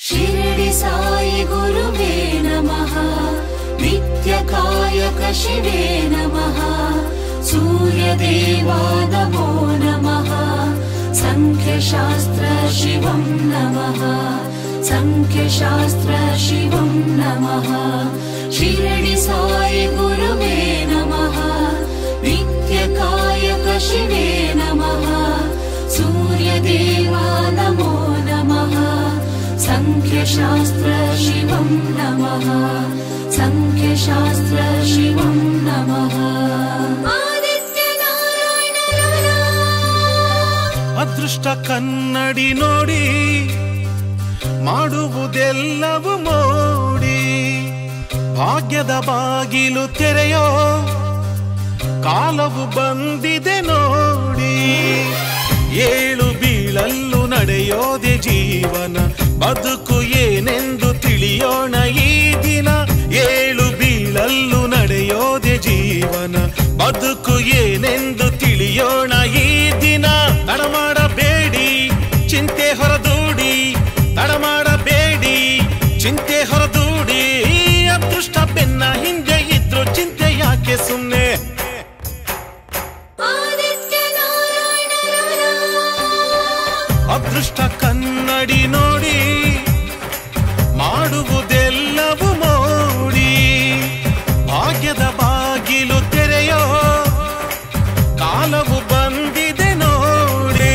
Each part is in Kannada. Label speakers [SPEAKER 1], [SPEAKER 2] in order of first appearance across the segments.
[SPEAKER 1] ಶಿರಡಿ ಸಾಯಿ ಗುರುವೇ ನಮಃ, ನಿತ್ಯಕಾಯಕ ಶಿವೇ ನಮಃ, ಸೂರ್ಯದೇವಾ ನಮೋ ನಮಃ, ಸಂಖ್ಯಶಾಸ್ತ್ರ ಶಿವಂ ನಮಃ, ಸಂಖ್ಯಶಾಸ್ತ್ರ ಶಿವಂ ನಮಃ. ಶಿರಡಿ ಸಾಯಿ ಗುರುವೇ ನಮಃ, ನಿತ್ಯಕಾಯಕ ಶಿವೇ ನಮಃ, ಸೂರ್ಯದೇವಾ ನಮೋ ನಮಃ, ಸಂಖ್ಯಶಾಸ್ತ್ರ ಶಿವಂ ನಮಃ, ಸಂಖ್ಯಶಾಸ್ತ್ರ ಶಿವಂ ನಮಃ.
[SPEAKER 2] ಅದೃಷ್ಟ ಕನ್ನಡಿ ನೋಡಿ ಮಾಡುವುದೆಲ್ಲವೂ ಮೋಡಿ, ಭಾಗ್ಯದ ಬಾಗಿಲು ತೆರೆಯೋ ಕಾಲವು ಬಂದಿದೆ ನೋಡಿ. ಏಳು ಬೀಳಲ್ಲೂ ನಡೆಯೋದೆ ಜೀವನ, ಬದುಕು ಏನೆಂದು ತಿಳಿಯೋಣ ಈ ದಿನ. ಏಳು ಬೀಳಲ್ಲೂ ನಡೆಯೋದೆ ಜೀವನ, ಬದುಕು ಏನೆಂದು ತಿಳಿಯೋಣ ಈ ದಿನ. ತಡಮಾಡಬೇಡಿ ಚಿಂತೆ ಹೊರದೂಡಿ, ತಡಮಾಡಬೇಡಿ ಚಿಂತೆ ಹೊರದೂಡಿ. ಅದೃಷ್ಟ ಬೆನ್ನ ಹಿಂದೆ ಇದ್ರು ಚಿಂತೆ ಯಾಕೆ ಸುಮ್ಮನೆ. ಅದೃಷ್ಟ ಕನ್ನಡಿ ನೋಡಿ ಮಾಡುವುದೆಲ್ಲವೂ ಮೋಡಿ, ಭಾಗ್ಯದ ಬಾಗಿಲು ತೆರೆಯೋ ಕಾಲವು ಬಂದಿದೆ ನೋಡಿ.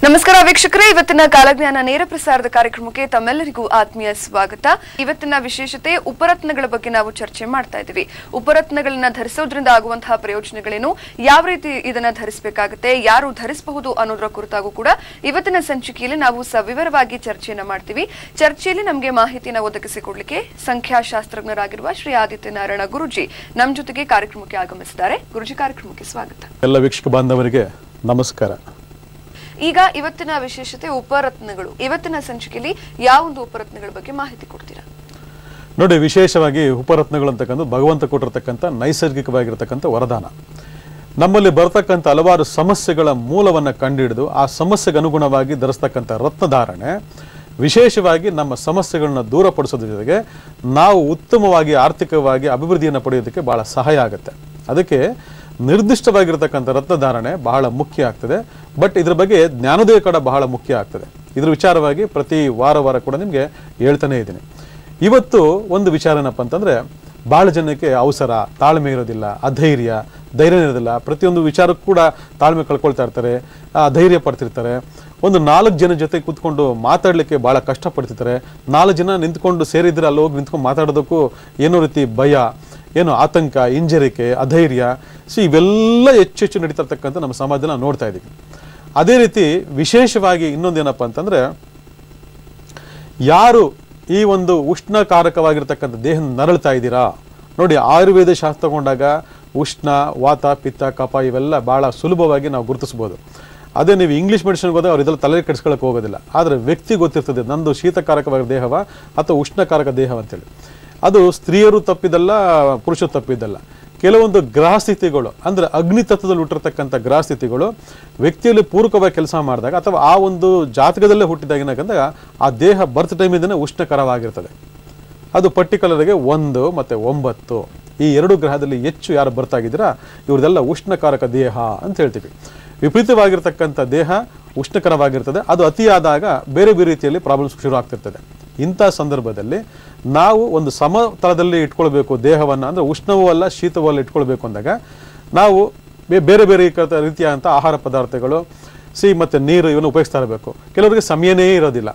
[SPEAKER 3] ನಮಸ್ಕಾರ ವೀಕ್ಷಕರೇ, ಇವತ್ತಿನ ಕಾಲಜ್ಞಾನ ನೇರ ಪ್ರಸಾರದ ಕಾರ್ಯಕ್ರಮಕ್ಕೆ ತಮ್ಮೆಲ್ಲರಿಗೂ ಆತ್ಮೀಯ ಸ್ವಾಗತ. ಇವತ್ತಿನ ವಿಶೇಷತೆ ಉಪರತ್ನಗಳ ಬಗ್ಗೆ ನಾವು ಚರ್ಚೆ ಮಾಡ್ತಾ ಇದ್ದೀವಿ. ಉಪರತ್ನಗಳನ್ನ ಧರಿಸೋದ್ರಿಂದ ಆಗುವಂತಹ ಪ್ರಯೋಜನಗಳೇನು, ಯಾವ ರೀತಿ ಇದನ್ನ ಧರಿಸಬೇಕಾಗುತ್ತೆ, ಯಾರು ಧರಿಸಬಹುದು ಅನ್ನೋದರ ಕುರಿತಾಗೂ ಕೂಡ ಇವತ್ತಿನ ಸಂಚಿಕೆಯಲ್ಲಿ ನಾವು ಸವಿವರವಾಗಿ ಚರ್ಚೆಯನ್ನ ಮಾಡ್ತೀವಿ. ಚರ್ಚೆಯಲ್ಲಿ ನಮಗೆ ಮಾಹಿತಿಯನ್ನು ಒದಗಿಸಿಕೊಡ್ಲಿಕ್ಕೆ ಸಂಖ್ಯಾಶಾಸ್ತ್ರಜ್ಞರಾಗಿರುವ ಶ್ರೀ ಆದಿತ್ಯ ನಾರಾಯಣ ಗುರುಜಿ ನಮ್ಮ ಜೊತೆಗೆ ಕಾರ್ಯಕ್ರಮಕ್ಕೆ ಆಗಮಿಸಿದ್ದಾರೆ. ಗುರುಜಿ, ಕಾರ್ಯಕ್ರಮಕ್ಕೆ ಸ್ವಾಗತ.
[SPEAKER 4] ಎಲ್ಲ ವೀಕ್ಷಕ ಬಾಂಧವರಿಗೆ ನಮಸ್ಕಾರ.
[SPEAKER 3] ಈಗ ಇವತ್ತಿನ ವಿಶೇಷತೆ ಉಪರತ್ನಗಳು. ಇವತ್ತಿನ ಸಂಚಿಕೆಯಲ್ಲಿ ಯಾವ ಒಂದು ಉಪರತ್ನಗಳ ಬಗ್ಗೆ ಮಾಹಿತಿ ಕೊಡ್ತೀರಾ?
[SPEAKER 4] ನೋಡಿ, ವಿಶೇಷವಾಗಿ ಉಪರತ್ನಗಳು ಅಂತಕ್ಕಂಥ ಭಗವಂತ ಕೊಟ್ಟಿರ್ತಕ್ಕಂಥ ನೈಸರ್ಗಿಕವಾಗಿರ್ತಕ್ಕಂಥ ವರದಾನ. ನಮ್ಮಲ್ಲಿ ಬರ್ತಕ್ಕಂಥ ಹಲವಾರು ಸಮಸ್ಯೆಗಳ ಮೂಲವನ್ನು ಕಂಡುಹಿಡಿದು ಆ ಸಮಸ್ಯೆಗೆ ಅನುಗುಣವಾಗಿ ಧರಿಸ್ತಕ್ಕಂಥ ರತ್ನಧಾರಣೆ ವಿಶೇಷವಾಗಿ ನಮ್ಮ ಸಮಸ್ಯೆಗಳನ್ನ ದೂರಪಡಿಸೋದ್ರ ಜೊತೆಗೆ ನಾವು ಉತ್ತಮವಾಗಿ ಆರ್ಥಿಕವಾಗಿ ಅಭಿವೃದ್ಧಿಯನ್ನು ಪಡೆಯೋದಕ್ಕೆ ಬಹಳ ಸಹಾಯ ಆಗುತ್ತೆ. ಅದಕ್ಕೆ ನಿರ್ದಿಷ್ಟವಾಗಿರ್ತಕ್ಕಂಥ ರತ್ನಧಾರಣೆ ಬಹಳ ಮುಖ್ಯ ಆಗ್ತದೆ. ಬಟ್ ಇದ್ರ ಬಗ್ಗೆ ಜ್ಞಾನೋದಯ ಕೂಡ ಬಹಳ ಮುಖ್ಯ ಆಗ್ತದೆ. ಇದ್ರ ವಿಚಾರವಾಗಿ ಪ್ರತಿ ವಾರ ಕೂಡ ನಿಮಗೆ ಹೇಳ್ತಾನೆ ಇದ್ದೀನಿ. ಇವತ್ತು ಒಂದು ವಿಚಾರ ಏನಪ್ಪ ಅಂತಂದ್ರೆ, ಬಹಳ ಜನಕ್ಕೆ ಅವಸರ, ತಾಳ್ಮೆ ಇರೋದಿಲ್ಲ, ಅಧೈರ್ಯ, ಧೈರ್ಯ ಇರೋದಿಲ್ಲ. ಪ್ರತಿಯೊಂದು ವಿಚಾರಕ್ಕೂ ಕೂಡ ತಾಳ್ಮೆ ಕಳ್ಕೊಳ್ತಾ ಇರ್ತಾರೆ, ಧೈರ್ಯ ಪಡ್ತಿರ್ತಾರೆ. ಒಂದು 4 ಜನ ಜೊತೆ ಕೂತ್ಕೊಂಡು ಮಾತಾಡಲಿಕ್ಕೆ ಬಹಳ ಕಷ್ಟಪಡ್ತಿರ್ತಾರೆ. 4 ಜನ ನಿಂತ್ಕೊಂಡು ಸೇರಿದ್ರೆ ಅಲ್ಲಿ ಹೋಗಿ ನಿಂತ್ಕೊಂಡು ಮಾತಾಡೋದಕ್ಕೂ ಏನೋ ರೀತಿ ಭಯ, ಏನು ಆತಂಕ, ಹಿಂಜರಿಕೆ, ಅಧೈರ್ಯ. ಇವೆಲ್ಲ ಹೆಚ್ಚು ನಡೀತಾ ಇರ್ತಕ್ಕಂಥ ನಮ್ಮ ಸಮಾಜದಲ್ಲಿ ನಾವು ನೋಡ್ತಾ ಇದ್ದೀವಿ. ಅದೇ ರೀತಿ ವಿಶೇಷವಾಗಿ ಇನ್ನೊಂದೇನಪ್ಪ ಅಂತಂದ್ರೆ, ಯಾರು ಈ ಒಂದು ಉಷ್ಣಕಾರಕವಾಗಿರ್ತಕ್ಕಂಥ ದೇಹ ನರಳ್ತಾ ಇದ್ದೀರಾ ನೋಡಿ, ಆಯುರ್ವೇದ ಶಾಸ್ತ್ರ ತಗೊಂಡಾಗ ಉಷ್ಣ, ವಾತ, ಪಿತ್ತ, ಕಫ ಇವೆಲ್ಲ ಬಹಳ ಸುಲಭವಾಗಿ ನಾವು ಗುರುತಿಸ್ಬೋದು. ಅದೇ ನೀವು ಇಂಗ್ಲೀಷ್ ಮೆಡಿಸಿನ್ಗೆ ಹೋದಾಗ ಅವ್ರು ಇದೆಲ್ಲ ತಲೆ ಕೆಡಿಸ್ಕೊಳ್ಳೋಕೆ ಹೋಗೋದಿಲ್ಲ. ಆದರೆ ವ್ಯಕ್ತಿ ಗೊತ್ತಿರ್ತದೆ ನಂದು ಶೀತಕಾರಕವಾಗಿ ದೇಹವ ಅಥವಾ ಉಷ್ಣಕಾರಕ ದೇಹ ಅಂತೇಳಿ. ಅದು ಸ್ತ್ರೀಯರು ತಪ್ಪಿದಲ್ಲ, ಪುರುಷರು ತಪ್ಪಿದ್ದಲ್ಲ. ಕೆಲವೊಂದು ಗ್ರಹಸ್ಥಿತಿಗಳು ಅಂದರೆ ಅಗ್ನಿ ತತ್ವದಲ್ಲಿ ಹುಟ್ಟಿರ್ತಕ್ಕಂಥ ಗ್ರಹಸ್ಥಿತಿಗಳು ವ್ಯಕ್ತಿಯಲ್ಲಿ ಪೂರಕವಾಗಿ ಕೆಲಸ ಮಾಡಿದಾಗ ಅಥವಾ ಆ ಒಂದು ಜಾತಕದಲ್ಲೇ ಹುಟ್ಟಿದಾಗ ಏನಾಗಂದಾಗ ಆ ದೇಹ ಬರ್ತ್ ಟೈಮಿಂದನೇ ಉಷ್ಣಕರವಾಗಿರ್ತದೆ. ಅದು ಪರ್ಟಿಕ್ಯುಲರ್ಗೆ 1 ಮತ್ತು 9 ಈ 2 ಗ್ರಹದಲ್ಲಿ ಹೆಚ್ಚು ಯಾರು ಬರ್ತಾಗಿದ್ದೀರಾ ಇವ್ರದೆಲ್ಲ ಉಷ್ಣಕಾರಕ ದೇಹ ಅಂತ ಹೇಳ್ತೀವಿ. ವಿಪರೀತವಾಗಿರ್ತಕ್ಕಂಥ ದೇಹ ಉಷ್ಣಕರವಾಗಿರ್ತದೆ. ಅದು ಅತಿಯಾದಾಗ ಬೇರೆ ಬೇರೆ ರೀತಿಯಲ್ಲಿ ಪ್ರಾಬ್ಲಮ್ಸ್ ಶುರು ಆಗ್ತಿರ್ತದೆ. ಇಂಥ ಸಂದರ್ಭದಲ್ಲಿ ನಾವು ಒಂದು ಸಮತಲದಲ್ಲಿ ಇಟ್ಕೊಳ್ಬೇಕು ದೇಹವನ್ನು, ಅಂದರೆ ಉಷ್ಣವೂ ಅಲ್ಲ ಶೀತವೂ ಅಲ್ಲ ಇಟ್ಕೊಳ್ಬೇಕು ಅಂದಾಗ ನಾವು ಬೇರೆ ಬೇರೆ ರೀತಿಯಾದಂಥ ಆಹಾರ ಪದಾರ್ಥಗಳು, ಮತ್ತು ನೀರು ಇವನ್ನು ಉಪಯೋಗಿಸ್ತಾ ಇರಬೇಕು. ಕೆಲವರಿಗೆ ಸಮಯನೇ ಇರೋದಿಲ್ಲ,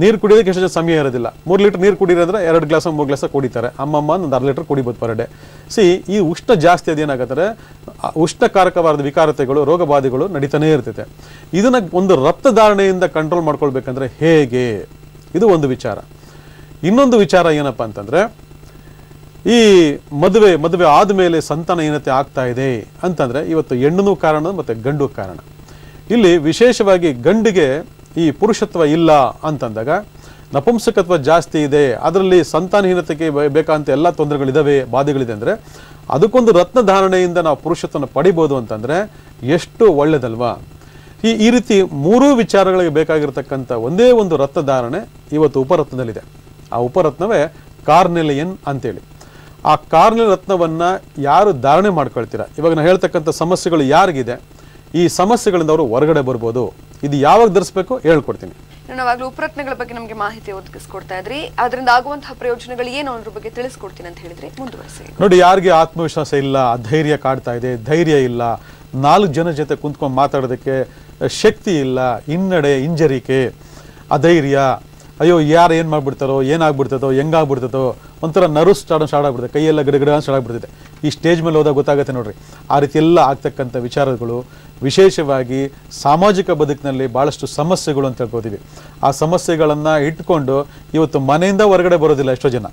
[SPEAKER 4] ನೀರು ಕುಡಿಯೋದಕ್ಕೆ ಎಷ್ಟು ಸಮಯ ಇರೋದಿಲ್ಲ. 3 ಲೀಟರ್ ನೀರು ಕುಡಿಯೋದ್ರೆ 2 ಗ್ಲಾಸ್ 3 ಗ್ಲಾಸ್ ಕುಡಿತಾರೆ. ಅಮ್ಮಮ್ಮ ಒಂದು 1/2 ಲೀಟರ್ ಕುಡಿಬೋದು ಪರ್ ಡೇ. ಈ ಉಷ್ಣ ಜಾಸ್ತಿ ಅದೇನಾಗತ್ತಾರೆ, ಉಷ್ಣಕಾರಕವಾದ ವಿಕಾರತೆಗಳು, ರೋಗ ಬಾಧೆಗಳು ನಡೀತಾನೆ ಇರ್ತೈತೆ. ಇದನ್ನ ಒಂದು ರಕ್ತಧಾರಣೆಯಿಂದ ಕಂಟ್ರೋಲ್ ಮಾಡ್ಕೊಳ್ಬೇಕಂದ್ರೆ ಹೇಗೆ, ಇದು ಒಂದು ವಿಚಾರ. ಇನ್ನೊಂದು ವಿಚಾರ ಏನಪ್ಪಾ ಅಂತಂದ್ರೆ, ಈ ಮದುವೆ ಆದಮೇಲೆ ಸಂತಾನಹೀನತೆ ಆಗ್ತಾ ಇದೆ ಅಂತಂದ್ರೆ ಇವತ್ತು ಹೆಣ್ಣು ಕಾರಣ ಮತ್ತು ಗಂಡು ಕಾರಣ. ಇಲ್ಲಿ ವಿಶೇಷವಾಗಿ ಗಂಡಿಗೆ ಈ ಪುರುಷತ್ವ ಇಲ್ಲ ಅಂತಂದಾಗ ನಪುಂಸಕತ್ವ ಜಾಸ್ತಿ ಇದೆ, ಅದರಲ್ಲಿ ಸಂತಾನಹೀನತೆಗೆ ಬೇಕಂತ ಎಲ್ಲ ತೊಂದರೆಗಳಿದಾವೆ, ಬಾಧೆಗಳಿದೆ ಅಂದರೆ ಅದಕ್ಕೊಂದು ರತ್ನ ಧಾರಣೆಯಿಂದ ನಾವು ಪುರುಷತ್ವನ ಪಡಿಬೋದು ಅಂತಂದ್ರೆ ಎಷ್ಟು ಒಳ್ಳೇದಲ್ವಾ. ಈ ರೀತಿ ಮೂರೂ ವಿಚಾರಗಳಿಗೆ ಬೇಕಾಗಿರ್ತಕ್ಕಂಥ ಒಂದೇ ಒಂದು ರತ್ನ ಧಾರಣೆ ಇವತ್ತು ಉಪರತ್ನದಲ್ಲಿದೆ. ಆ ಉಪರತ್ನವೇ ಕಾರ್ನೆಲಿಯನ್ ಅಂತೇಳಿ. ಆ ಕಾರ್ನೆಲಿಯನ್ ರತ್ನವನ್ನ ಯಾರು ಧಾರಣೆ ಮಾಡ್ಕೊಳ್ತೀರಾ, ಇವಾಗ ನಾನು ಹೇಳ್ತಕ್ಕಂಥ ಸಮಸ್ಯೆಗಳು ಯಾರಿಗಿದೆ, ಈ ಸಮಸ್ಯೆಗಳಿಂದ ಅವರು ಹೊರಗಡೆ ಬರ್ಬೋದು. ಇದು ಯಾವಾಗ ಧರಿಸ್ಬೇಕು ಹೇಳ್ಕೊಡ್ತೀನಿ.
[SPEAKER 3] ನಾವಾಗಲೂ ಉಪರತ್ನಗಳ ಬಗ್ಗೆ ನಮಗೆ ಮಾಹಿತಿ ಒದಗಿಸ್ಕೊಡ್ತಾ ಇದ್ರಿ, ಅದರಿಂದ ಆಗುವಂತಹ ಪ್ರಯೋಜನಗಳು ಏನು ಅನ್ನೋದ್ರ ಬಗ್ಗೆ ತಿಳಿಸ್ಕೊಡ್ತೀನಿ ಅಂತ ಹೇಳಿದ್ರೆ ಮುಂದುವರಿಸಿ.
[SPEAKER 4] ನೋಡಿ, ಯಾರಿಗೆ ಆತ್ಮವಿಶ್ವಾಸ ಇಲ್ಲ, ಧೈರ್ಯ ಕಾಡ್ತಾ ಇದೆ, ಧೈರ್ಯ ಇಲ್ಲ, 4 ಜನ ಜೊತೆ ಕುಂತ್ಕೊಂಡು ಮಾತಾಡೋದಕ್ಕೆ ಶಕ್ತಿ ಇಲ್ಲ, ಹಿನ್ನಡೆ, ಹಿಂಜರಿಕೆ, ಅಧೈರ್ಯ, ಅಯ್ಯೋ ಯಾರು ಏನು ಮಾಡ್ಬಿಡ್ತಾರೋ, ಏನಾಗ್ಬಿಡ್ತದೋ, ಹೆಂಗಾಗ್ಬಿಡ್ತದೋ, ಒಂಥರ ನರ್ವ್ಸ್ ಸ್ಟಾರ್ಟ್ ಆಗ್ಬಿಡುತ್ತೆ, ಕೈಯೆಲ್ಲ ಗಿಡಗಿಡ ಸ್ಟಾರ್ಟ್ ಆಗ್ಬಿಡ್ತದೆ. ಈ ಸ್ಟೇಜ್ ಮೇಲೆ ಹೋದಾಗ ಗೊತ್ತಾಗುತ್ತೆ ನೋಡ್ರಿ. ಆ ರೀತಿ ಎಲ್ಲ ಆಗ್ತಕ್ಕಂಥ ವಿಚಾರಗಳು, ವಿಶೇಷವಾಗಿ ಸಾಮಾಜಿಕ ಬದುಕಿನಲ್ಲಿ ಭಾಳಷ್ಟು ಸಮಸ್ಯೆಗಳು ಅಂತ ಹೇಳ್ಕೋತೀವಿ. ಆ ಸಮಸ್ಯೆಗಳನ್ನು ಇಟ್ಕೊಂಡು ಇವತ್ತು ಮನೆಯಿಂದ ಹೊರಗಡೆ ಬರೋದಿಲ್ಲ ಎಷ್ಟೋ ಜನ.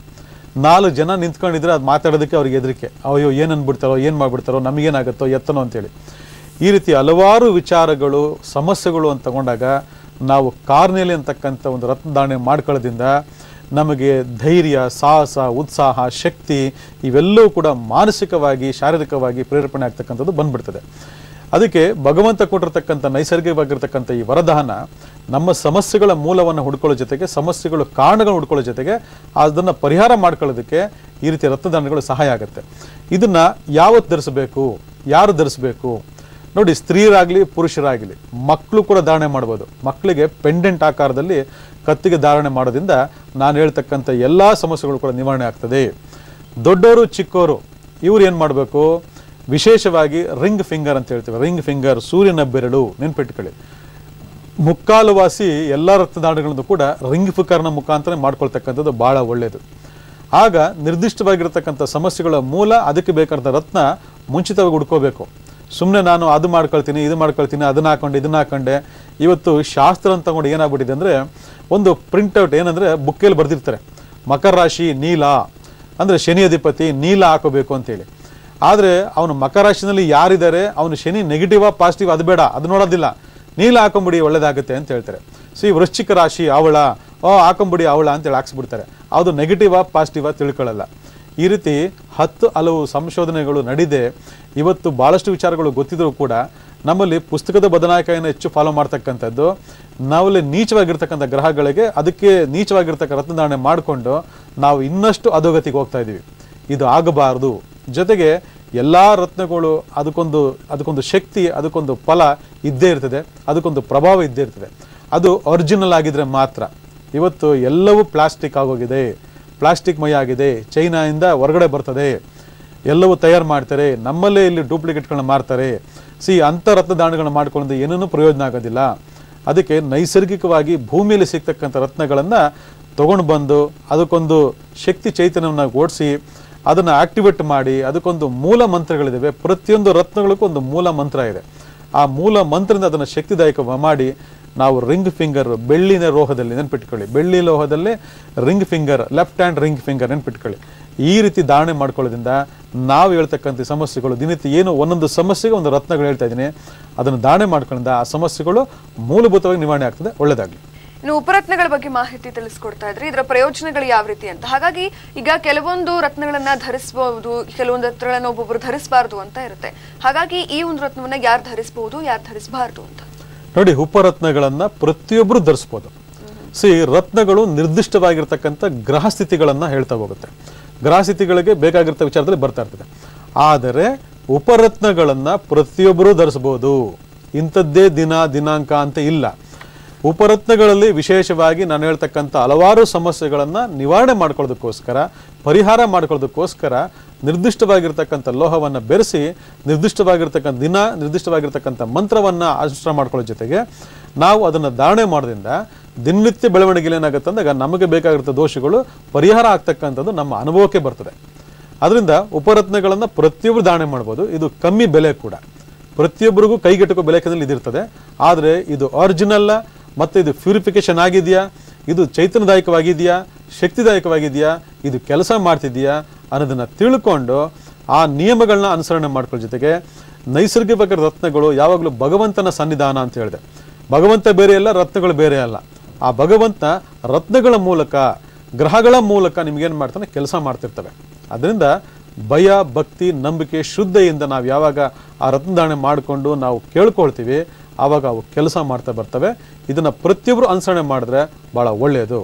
[SPEAKER 4] 4 ಜನ ನಿಂತ್ಕೊಂಡಿದ್ರೆ ಅದು ಮಾತಾಡೋದಕ್ಕೆ ಅವ್ರಿಗೆ ಹೆದರಿಕೆ, ಅಯ್ಯೋ ಏನು ಅಂದ್ಬಿಡ್ತಾರೋ, ಏನು ಮಾಡ್ಬಿಡ್ತಾರೋ, ನಮಗೇನಾಗುತ್ತೋ, ಎತ್ತನೋ ಅಂತೇಳಿ. ಈ ರೀತಿ ಹಲವಾರು ವಿಚಾರಗಳು, ಸಮಸ್ಯೆಗಳು ಅಂತ ತಗೊಂಡಾಗ ನಾವು ಕಾರ್ನೆಲಿ ಅಂತಕ್ಕಂಥ ಒಂದು ರತ್ನಧಾರಣೆ ಮಾಡ್ಕೊಳ್ಳೋದ್ರಿಂದ ನಮಗೆ ಧೈರ್ಯ, ಸಾಹಸ, ಉತ್ಸಾಹ, ಶಕ್ತಿ ಇವೆಲ್ಲವೂ ಕೂಡ ಮಾನಸಿಕವಾಗಿ, ಶಾರೀರಿಕವಾಗಿ ಪ್ರೇರೇಪಣೆ ಆಗ್ತಕ್ಕಂಥದ್ದು ಬಂದ್ಬಿಡ್ತದೆ. ಅದಕ್ಕೆ ಭಗವಂತ ಕೊಟ್ಟಿರ್ತಕ್ಕಂಥ ನೈಸರ್ಗಿಕವಾಗಿರ್ತಕ್ಕಂಥ ಈ ವರದಾನ ನಮ್ಮ ಸಮಸ್ಯೆಗಳ ಮೂಲವನ್ನು ಹುಡ್ಕೊಳ್ಳೋ ಜೊತೆಗೆ, ಸಮಸ್ಯೆಗಳು ಕಾರಣಗಳನ್ನು ಹುಡ್ಕೊಳ್ಳೋ ಜೊತೆಗೆ ಅದನ್ನು ಪರಿಹಾರ ಮಾಡ್ಕೊಳ್ಳೋದಕ್ಕೆ ಈ ರೀತಿ ರತ್ನಧಾರಣೆಗಳು ಸಹಾಯ ಆಗುತ್ತೆ. ಇದನ್ನು ಯಾವತ್ತು ಧರಿಸಬೇಕು, ಯಾರು ಧರಿಸಬೇಕು ನೋಡಿ, ಸ್ತ್ರೀಯರಾಗಲಿ ಪುರುಷರಾಗಲಿ ಮಕ್ಕಳು ಕೂಡ ಧಾರಣೆ ಮಾಡ್ಬೋದು. ಮಕ್ಕಳಿಗೆ ಪೆಂಡೆಂಟ್ ಆಕಾರದಲ್ಲಿ ಕತ್ತಿಗೆ ಧಾರಣೆ ಮಾಡೋದ್ರಿಂದ ನಾನು ಹೇಳ್ತಕ್ಕಂಥ ಎಲ್ಲ ಸಮಸ್ಯೆಗಳು ಕೂಡ ನಿವಾರಣೆ ಆಗ್ತದೆ. ದೊಡ್ಡವರು ಚಿಕ್ಕವರು ಇವ್ರು ಏನು ಮಾಡಬೇಕು, ವಿಶೇಷವಾಗಿ ರಿಂಗ್ ಫಿಂಗರ್ ಅಂತ ಹೇಳ್ತೀವಿ. ರಿಂಗ್ ಫಿಂಗರ್, ಸೂರ್ಯನ ಬೆರಳು, ನೆನ್ಪಿಟ್ಕೊಳ್ಳಿ. ಮುಕ್ಕಾಲು ವಾಸಿ ಎಲ್ಲ ರತ್ನಧಾರಣೆಗಳನ್ನು ಕೂಡ ರಿಂಗ್ ಫಿಂಗರ್ನ ಮುಖಾಂತರ ಮಾಡ್ಕೊಳ್ತಕ್ಕಂಥದ್ದು ಭಾಳ ಒಳ್ಳೆಯದು. ಆಗ ನಿರ್ದಿಷ್ಟವಾಗಿರ್ತಕ್ಕಂಥ ಸಮಸ್ಯೆಗಳ ಮೂಲ, ಅದಕ್ಕೆ ಬೇಕಾದ ರತ್ನ ಮುಂಚಿತವಾಗಿ ಹುಡ್ಕೋಬೇಕು. ಸುಮ್ಮನೆ ನಾನು ಅದು ಮಾಡ್ಕೊಳ್ತೀನಿ, ಇದು ಮಾಡ್ಕೊಳ್ತೀನಿ, ಅದನ್ನ ಹಾಕೊಂಡೆ, ಇದನ್ನ ಹಾಕೊಂಡೆ. ಇವತ್ತು ಶಾಸ್ತ್ರ ಅಂತ ತಗೊಂಡು ಏನಾಗ್ಬಿಟ್ಟಿದೆ ಅಂದರೆ, ಒಂದು ಪ್ರಿಂಟ್ಔಟ್ ಏನಂದರೆ ಬುಕ್ಕಲ್ಲಿ ಬರೆದಿರ್ತಾರೆ, ಮಕರ ರಾಶಿ ನೀಲ ಅಂದರೆ ಶನಿ ಅಧಿಪತಿ, ನೀಲ ಹಾಕೋಬೇಕು ಅಂತೇಳಿ. ಆದರೆ ಅವನು ಮಕರ ರಾಶಿನಲ್ಲಿ ಯಾರಿದ್ದಾರೆ, ಅವನು ಶನಿ ನೆಗೆಟಿವಾ ಪಾಸಿಟಿವ್ ಅದು ಬೇಡ, ಅದು ನೋಡೋದಿಲ್ಲ, ನೀಲ ಹಾಕೊಂಬಿಡಿ ಒಳ್ಳೇದಾಗುತ್ತೆ ಅಂತ ಹೇಳ್ತಾರೆ. ವೃಶ್ಚಿಕ ರಾಶಿ ಅವಳ, ಹಾಕೊಂಬಿಡಿ ಅವಳ ಅಂತೇಳಿ ಹಾಕ್ಸ್ಬಿಡ್ತಾರೆ. ಅದು ನೆಗೆಟಿವಾ ಪಾಸಿಟಿವಾ ತಿಳ್ಕೊಳ್ಳಲ್ಲ. ಈ ರೀತಿ 10 ಹಲವು ಸಂಶೋಧನೆಗಳು ನಡೆದಿದೆ. ಇವತ್ತು ಭಾಳಷ್ಟು ವಿಚಾರಗಳು ಗೊತ್ತಿದ್ರೂ ಕೂಡ ನಮ್ಮಲ್ಲಿ ಪುಸ್ತಕದ ಬದಲಾವಣೆಯನ್ನು ಹೆಚ್ಚು ಫಾಲೋ ಮಾಡ್ತಕ್ಕಂಥದ್ದು, ನಾವಲ್ಲಿ ನೀಚವಾಗಿರ್ತಕ್ಕಂಥ ಗ್ರಹಗಳಿಗೆ ಅದಕ್ಕೆ ನೀಚವಾಗಿರ್ತಕ್ಕ ರತ್ನಧಾರಣೆ ಮಾಡಿಕೊಂಡು ನಾವು ಇನ್ನಷ್ಟು ಅಧೋಗತಿಗೆ ಹೋಗ್ತಾ ಇದ್ದೀವಿ. ಇದು ಆಗಬಾರ್ದು. ಜೊತೆಗೆ ಎಲ್ಲ ರತ್ನಗಳು ಅದಕ್ಕೊಂದು ಶಕ್ತಿ, ಅದಕ್ಕೊಂದು ಫಲ ಇದ್ದೇ ಇರ್ತದೆ, ಅದಕ್ಕೊಂದು ಪ್ರಭಾವ ಇದ್ದೇ ಇರ್ತದೆ. ಅದು ಒರಿಜಿನಲ್ ಆಗಿದ್ರೆ ಮಾತ್ರ. ಇವತ್ತು ಎಲ್ಲವೂ ಪ್ಲಾಸ್ಟಿಕ್ ಆಗೋಗಿದೆ, ಪ್ಲಾಸ್ಟಿಕ್ ಮಯ ಆಗಿದೆ, ಚೈನಾದಿಂದ ಹೊರಗಡೆ ಬರ್ತದೆ, ಎಲ್ಲವೂ ತಯಾರು ಮಾಡ್ತಾರೆ, ನಮ್ಮಲ್ಲೇ ಇಲ್ಲಿ ಡೂಪ್ಲಿಕೇಟ್ಗಳನ್ನ ಮಾರ್ತಾರೆ. ಅಂಥ ರತ್ನಧಾರಣೆಗಳನ್ನ ಮಾಡ್ಕೊಂಡು ಏನೂ ಪ್ರಯೋಜನ ಆಗೋದಿಲ್ಲ. ಅದಕ್ಕೆ ನೈಸರ್ಗಿಕವಾಗಿ ಭೂಮಿಯಲ್ಲಿ ಸಿಗ್ತಕ್ಕಂಥ ರತ್ನಗಳನ್ನು ತಗೊಂಡು ಬಂದು ಅದಕ್ಕೊಂದು ಶಕ್ತಿ ಚೈತನ್ಯವನ್ನು ಓಡಿಸಿ ಅದನ್ನು ಆಕ್ಟಿವೇಟ್ ಮಾಡಿ ಅದಕ್ಕೊಂದು ಮೂಲ ಮಂತ್ರಗಳಿದ್ದಾವೆ. ಪ್ರತಿಯೊಂದು ರತ್ನಗಳಿಗೂ ಒಂದು ಮೂಲ ಮಂತ್ರ ಇದೆ. ಆ ಮೂಲ ಮಂತ್ರದಿಂದ ಅದನ್ನು ಶಕ್ತಿದಾಯಕ ಮಾಡಿ ನಾವು ರಿಂಗ್ ಫಿಂಗರ್, ಬೆಳ್ಳಿನ ಲೋಹದಲ್ಲಿ ನೆನ್ಪಿಟ್ಕೊಳ್ಳಿ, ಬೆಳ್ಳಿ ಲೋಹದಲ್ಲಿ ring finger, left hand ring finger ನೆನ್ಪಿಟ್ಕೊಳ್ಳಿ. ಈ ರೀತಿ ಧಾರಣೆ ಮಾಡ್ಕೊಳ್ಳೋದ್ರಿಂದ ನಾವು ಹೇಳ್ತಕ್ಕಂಥ ಸಮಸ್ಯೆಗಳು ದಿನನಿತ್ಯ ಏನು ಒಂದೊಂದು ಸಮಸ್ಯೆಗೆ ಒಂದು ರತ್ನಗಳು ಹೇಳ್ತಾ ಇದ್ದೀನಿ, ಅದನ್ನು ಧಾರಣೆ ಮಾಡ್ಕೊಳ್ಳೋದ್ರಿಂದ ಆ ಸಮಸ್ಯೆಗಳು ಮೂಲಭೂತವಾಗಿ ನಿವಾರಣೆ ಆಗ್ತದೆ. ಒಳ್ಳೆಯದಾಗಲಿ.
[SPEAKER 3] ಇನ್ನು ಉಪರತ್ನಗಳ ಬಗ್ಗೆ ಮಾಹಿತಿ ತಿಳಿಸ್ಕೊಡ್ತಾ ಇದ್ರಿ, ಇದರ ಪ್ರಯೋಜನಗಳು ಯಾವ ರೀತಿ ಅಂತ. ಹಾಗಾಗಿ ಈಗ ಕೆಲವೊಂದು ರತ್ನಗಳನ್ನ ಧರಿಸಬಹುದು, ಕೆಲವೊಂದು ರತ್ನಗಳನ್ನ ಒಬ್ಬೊಬ್ರು ಧರಿಸಬಾರ್ದು ಅಂತ ಇರುತ್ತೆ. ಹಾಗಾಗಿ ಈ ಒಂದು ರತ್ನವನ್ನ ಯಾರು ಧರಿಸಬಹುದು, ಯಾರು ಧರಿಸಬಾರ್ದು ಅಂತ
[SPEAKER 4] ನೋಡಿ. ಉಪರತ್ನಗಳನ್ನ ಪ್ರತಿಯೊಬ್ಬರು ಧರಿಸಬಹುದು. ರತ್ನಗಳು ನಿರ್ದಿಷ್ಟವಾಗಿರ್ತಕ್ಕಂಥ ಗ್ರಹ ಸ್ಥಿತಿಗಳನ್ನ ಹೇಳ್ತಾ ಹೋಗುತ್ತೆ. ಗ್ರಹ ಸ್ಥಿತಿಗಳಿಗೆ ಬೇಕಾಗಿರೋ ವಿಚಾರದಲ್ಲಿ ಬರ್ತಾ ಇರ್ತದೆ. ಆದರೆ ಉಪರತ್ನಗಳನ್ನ ಪ್ರತಿಯೊಬ್ಬರು ಧರಿಸಬಹುದು. ಇಂಥದ್ದೇ ದಿನಾಂಕ ಅಂತ ಇಲ್ಲ. ಉಪರತ್ನಗಳಲ್ಲಿ ವಿಶೇಷವಾಗಿ ನಾನು ಹೇಳ್ತಕ್ಕಂಥ ಹಲವಾರು ಸಮಸ್ಯೆಗಳನ್ನು ನಿವಾರಣೆ ಮಾಡ್ಕೊಳ್ಳೋದಕ್ಕೋಸ್ಕರ, ಪರಿಹಾರ ಮಾಡ್ಕೊಳ್ಳೋದಕ್ಕೋಸ್ಕರ ನಿರ್ದಿಷ್ಟವಾಗಿರ್ತಕ್ಕಂಥ ಲೋಹವನ್ನು ಬೆರೆಸಿ ನಿರ್ದಿಷ್ಟವಾಗಿರ್ತಕ್ಕಂಥ ದಿನ, ನಿರ್ದಿಷ್ಟವಾಗಿರ್ತಕ್ಕಂಥ ಮಂತ್ರವನ್ನು ಅನುಷ್ಠಾನ ಮಾಡ್ಕೊಳ್ಳೋ ಜೊತೆಗೆ ನಾವು ಅದನ್ನು ಧಾರಣೆ ಮಾಡೋದ್ರಿಂದ ದಿನನಿತ್ಯ ಬೆಳವಣಿಗೆ ಏನಾಗುತ್ತೆ ಅಂದಾಗ ನಮಗೆ ಬೇಕಾಗಿರೋ ದೋಷಗಳು ಪರಿಹಾರ ಆಗ್ತಕ್ಕಂಥದ್ದು ನಮ್ಮ ಅನುಭವಕ್ಕೆ ಬರ್ತದೆ. ಅದರಿಂದ ಉಪರತ್ನಗಳನ್ನು ಪ್ರತಿಯೊಬ್ಬರು ಧಾರಣೆ ಮಾಡ್ಬೋದು. ಇದು ಕಮ್ಮಿ ಬೆಲೆ ಕೂಡ, ಪ್ರತಿಯೊಬ್ಬರಿಗೂ ಕೈಗೆಟುಕೋ ಬೆಲೆಕದಲ್ಲಿ ಇದಿರ್ತದೆ. ಆದರೆ ಇದು ಒರಿಜಿನಲ್ ಮತ್ತು ಇದು ಪ್ಯೂರಿಫಿಕೇಶನ್ ಆಗಿದೆಯಾ, ಇದು ಚೈತನ್ಯದಾಯಕವಾಗಿದೆಯಾ, ಶಕ್ತಿದಾಯಕವಾಗಿದೆಯಾ, ಇದು ಕೆಲಸ ಮಾಡ್ತಿದೆಯಾ ಅನ್ನೋದನ್ನು ತಿಳ್ಕೊಂಡು ಆ ನಿಯಮಗಳನ್ನ ಅನುಸರಣೆ ಮಾಡ್ಕೊಳ್ಳೋ ಜೊತೆಗೆ ನೈಸರ್ಗಿಕ ರತ್ನಗಳು ಯಾವಾಗಲೂ ಭಗವಂತನ ಸನ್ನಿಧಾನ ಅಂತ ಹೇಳಿದೆ. ಭಗವಂತ ಬೇರೆ ಅಲ್ಲ, ರತ್ನಗಳು ಬೇರೆ ಅಲ್ಲ. ಆ ಭಗವಂತ ರತ್ನಗಳ ಮೂಲಕ, ಗ್ರಹಗಳ ಮೂಲಕ ನಿಮ್ಗೇನು ಮಾಡ್ತಾನೆ, ಕೆಲಸ ಮಾಡ್ತಿರ್ತವೆ. ಅದರಿಂದ ಭಯ ಭಕ್ತಿ ನಂಬಿಕೆ ಶ್ರದ್ಧೆಯಿಂದ ನಾವು ಯಾವಾಗ ಆ ರತ್ನಧಾರಣೆ ಮಾಡಿಕೊಂಡು ನಾವು ಕೇಳ್ಕೊಳ್ತೀವಿ ಆವಾಗ ಅವು ಕೆಲಸ ಮಾಡ್ತಾ ಬರ್ತವೆ. ಇದನ್ನ ಪ್ರತಿಯೊಬ್ಬರು ಅನುಸರಣೆ ಮಾಡಿದ್ರೆ ಬಹಳ ಒಳ್ಳೆಯದು.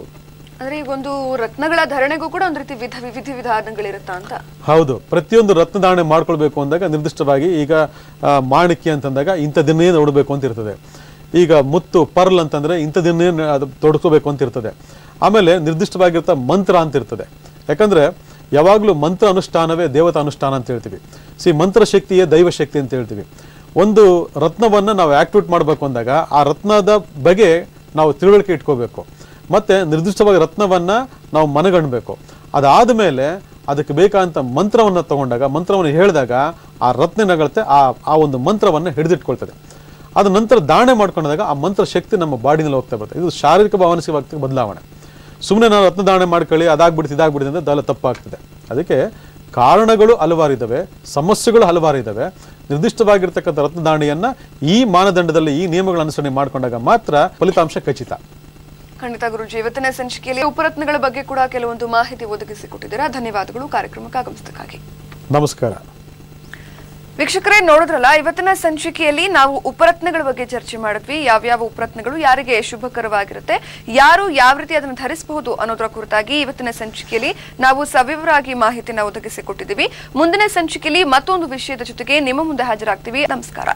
[SPEAKER 3] ಅಂದ್ರೆ ಈಗ ಒಂದು ರತ್ನಗಳ ಧರಣೆಗೂ ಕೂಡ ಒಂದು ರೀತಿ ವಿಧಿ ವಿಧಾನಗಳಿರುತ್ತಾ ಅಂತ? ಹೌದು,
[SPEAKER 4] ಪ್ರತಿಯೊಂದು ರತ್ನಧಾರಣೆ ಮಾಡ್ಕೊಳ್ಬೇಕು ಅಂದಾಗ ನಿರ್ದಿಷ್ಟವಾಗಿ ಈಗ ಮಾಣಿಕ್ಯ ಅಂತಂದಾಗ ಇಂಥದನ್ನೇ ನೋಡಬೇಕು ಅಂತ ಇರ್ತದೆ. ಈಗ ಮುತ್ತು ಪರ್ಲ್ ಅಂತಂದ್ರೆ ಇಂಥದನ್ನೇ ಅದು ತೊಡ್ಕೋಬೇಕು ಅಂತ ಇರ್ತದೆ. ಆಮೇಲೆ ನಿರ್ದಿಷ್ಟವಾಗಿರ್ತ ಮಂತ್ರ ಅಂತ ಇರ್ತದೆ. ಯಾಕಂದ್ರೆ ಯಾವಾಗಲೂ ಮಂತ್ರ ಅನುಷ್ಠಾನವೇ ದೇವತಾ ಅನುಷ್ಠಾನ ಅಂತ ಹೇಳ್ತೀವಿ. ಮಂತ್ರ ಶಕ್ತಿಯೇ ದೈವ ಶಕ್ತಿ ಅಂತ ಹೇಳ್ತೀವಿ. ಒಂದು ರತ್ನವನ್ನ ನಾವು ಆಕ್ಟಿವೇಟ್ ಮಾಡಬೇಕು ಅಂದಾಗ ಆ ರತ್ನದ ಬಗ್ಗೆ ನಾವು ತಿಳುವಳಿಕೆ ಇಟ್ಕೋಬೇಕು. ಮತ್ತೆ ನಿರ್ದಿಷ್ಟವಾಗಿ ರತ್ನವನ್ನ ನಾವು ಮನಗಣಬೇಕು. ಅದಾದ ಮೇಲೆ ಅದಕ್ಕೆ ಬೇಕಾದಂತ ಮಂತ್ರವನ್ನ ತಗೊಂಡಾಗ ಮಂತ್ರವನ್ನು ಹೇಳಿದಾಗ ಆ ರತ್ನ ನಗಳುತ್ತೆ ಆ ಒಂದು ಮಂತ್ರವನ್ನ ಹಿಡಿದಿಟ್ಕೊಳ್ತದೆ. ಅದ ನಂತರ ಧಾರಣೆ ಮಾಡ್ಕೊಂಡಾಗ ಆ ಮಂತ್ರ ಶಕ್ತಿ ನಮ್ಮ ಬಾಡಿನಲ್ಲಿ ಹೋಗ್ತಾ ಬರ್ತದೆ. ಇದು ಶಾರೀರಿಕ ಭಾವನಿಕ ಬದಲಾವಣೆ. ಸುಮ್ಮನೆ ನಾವು ರತ್ನ ಧಾರಣೆ ಮಾಡ್ಕೊಳ್ಳಿ ಅದಾಗ್ಬಿಡ್ತು ಇದಾಗ್ಬಿಡಿದೆ ಅಂದ್ರೆ ಅದೆಲ್ಲ ತಪ್ಪಾಗ್ತದೆ. ಅದಕ್ಕೆ ಕಾರಣಗಳು ಹಲವಾರಿದ್ದಾವೆ, ಸಮಸ್ಯೆಗಳು ಹಲವಾರಿದ್ದಾವೆ. ನಿರ್ದಿಷ್ಟವಾಗಿರ್ತಕ್ಕಂಥ ರತ್ನಧಾರಣೆಯನ್ನ ಈ ಮಾನದಂಡದಲ್ಲಿ ಈ ನಿಯಮಗಳ ಅನುಸರಣೆ ಮಾಡಿಕೊಂಡಾಗ ಮಾತ್ರ ಫಲಿತಾಂಶ ಖಚಿತ.
[SPEAKER 3] ಖಂಡಿತ ಗುರುಜಿ, ಇವತ್ತಿನ ಸಂಚಿಕೆಯಲ್ಲಿ ಉಪರತ್ನಗಳ ಬಗ್ಗೆ ಕೂಡ ಕೆಲವೊಂದು ಮಾಹಿತಿ ಒದಗಿಸಿಕೊಟ್ಟಿದ್ದೀರಾ. ಧನ್ಯವಾದಗಳು ಕಾರ್ಯಕ್ರಮಕ್ಕೆ ಆಗಮಿಸಿದ್ದಕ್ಕಾಗಿ.
[SPEAKER 4] ನಮಸ್ಕಾರ.
[SPEAKER 3] ವೀಕ್ಷಕರೇ, ನೋಡಿದ್ರಲ್ಲ, ಇವತ್ತಿನ ಸಂಚಿಕೆಯಲ್ಲಿ ನಾವು ಉಪರತ್ನಗಳ ಬಗ್ಗೆ ಚರ್ಚೆ ಮಾಡಿದ್ವಿ. ಯಾವ್ಯಾವ ಉಪರತ್ನಗಳು ಯಾರಿಗೆ ಶುಭಕರವಾಗಿರುತ್ತೆ, ಯಾರು ಯಾವ ರೀತಿ ಅದನ್ನು ಧರಿಸಬಹುದು ಅನ್ನೋದರ ಕುರಿತಾಗಿ ಇವತ್ತಿನ ಸಂಚಿಕೆಯಲ್ಲಿ ನಾವು ಸವಿವರವಾಗಿ ಮಾಹಿತಿನ ಒದಗಿಸಿಕೊಟ್ಟಿದ್ದೀವಿ. ಮುಂದಿನ ಸಂಚಿಕೆಯಲ್ಲಿ ಮತ್ತೊಂದು ವಿಷಯದ ಜೊತೆಗೆ ನಿಮ್ಮ ಮುಂದೆ ಹಾಜರಾಗ್ತೀವಿ. ನಮಸ್ಕಾರ.